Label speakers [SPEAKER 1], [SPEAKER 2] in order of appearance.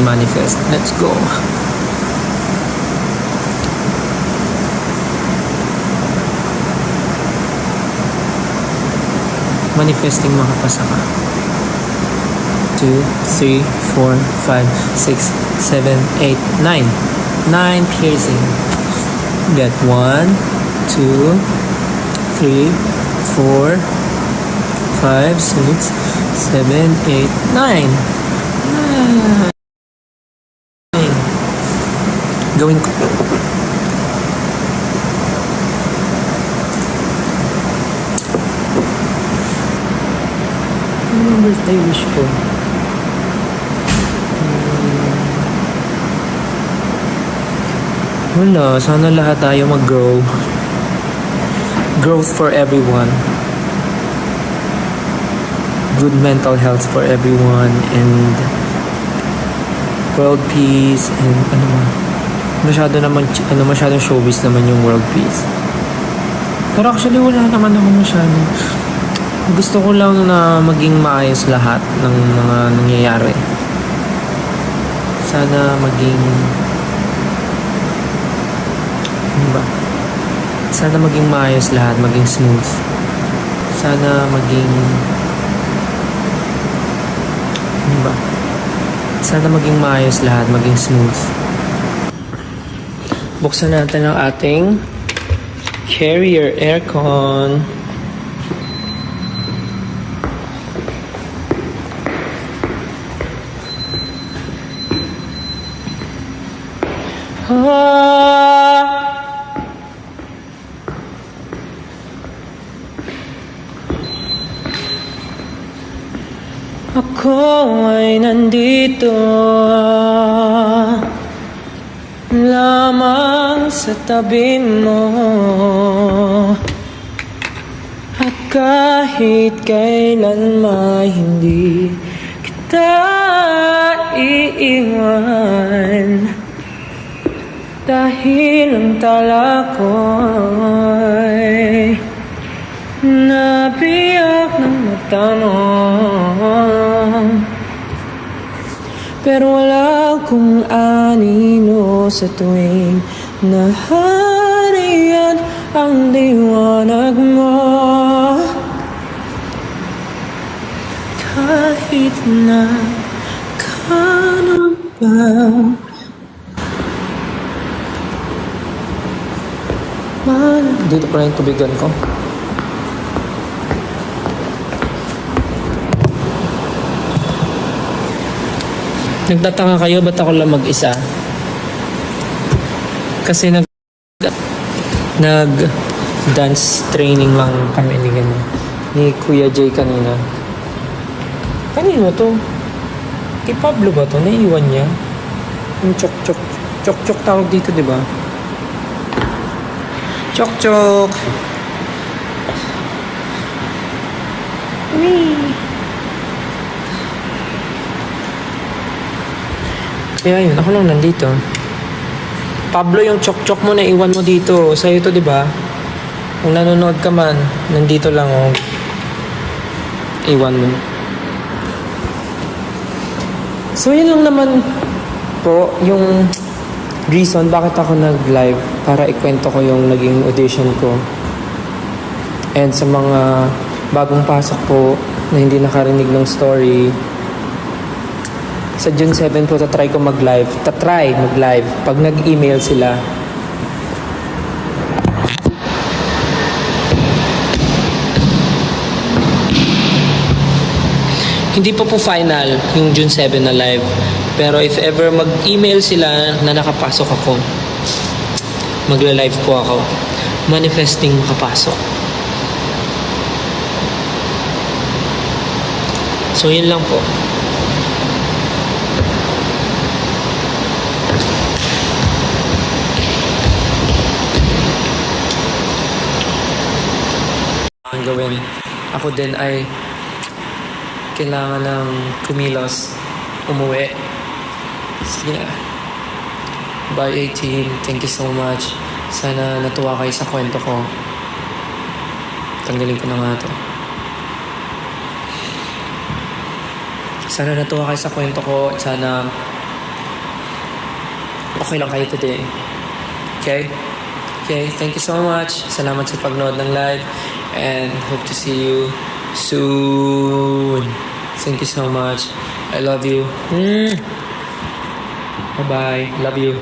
[SPEAKER 1] manifest. Let's go. Manifesting makapasa ka. 2, 3, 4, 5, 6, 7, 8, 9. 9 piercing. Get 1, 2, 3, 4, 5, 6, 7, 8, 9. 9. Gawin ko. Ano yung birthday wish ko? Wala, sana lahat tayo mag-grow. Growth for everyone. Good mental health for everyone and world peace and masyadong showbiz naman yung world peace. Pero actually wala naman ako masyado. Gusto ko lang na maging maayos lahat ng mga nangyayari. Sana maging Sana maging maayos lahat, maging smooth. Sana maging Sana maging maayos lahat, maging smooth. Buksan natin ang ating carrier aircon. Ako ay nandito lamang sa tabi mo, at kahit kailan may hindi kita iiwan, dahil ang tala ko'y nabiyak ng mata mo. Pero wala akong anino sa tuwing nahariyan ang liwanag mo. Kahit na kanon pa, dito pa rin tubigan ko. Nagtataka kayo, ba't ako lang mag-isa? Kasi nag-dance training lang kami ni Kuya Jay kanina. Kanino to? Kay Pablo ba to? Naiiwan niya? Yung chok-chok. Chok-chok tawag dito, di ba? Chok-chok! Wee! Kaya yun, ako lang nandito. Pablo, yung chok-chok mo na iwan mo dito. Sa'yo to, di ba? Kung nanonood ka man, nandito lang, oh. Iwan mo. So, yun lang naman po yung reason bakit ako nag-live, para ikwento ko yung naging audition ko. And sa mga bagong pasok po na hindi nakarinig ng story, sa June 7 po, tatry ko mag-live. Pag nag-email sila. Hindi pa po final yung June 7 na live. Pero if ever mag-email sila na nakapasok ako, magla-live po ako. Manifesting makapasok. So, yun lang po. Ang gawin. Ako din ay kailangan ng kumilos, umuwi. Sige na. Bye 18. Thank you so much. Sana natuwa kayo sa kwento ko. Tanggalin ko na nga to. Sana natuwa kayo sa kwento ko. Sana okay lang kayo today. Okay? Okay, thank you so much. Salamat sa pagnood ng live and hope to see you soon. Thank you so much. I love you. Bye-bye. Love you.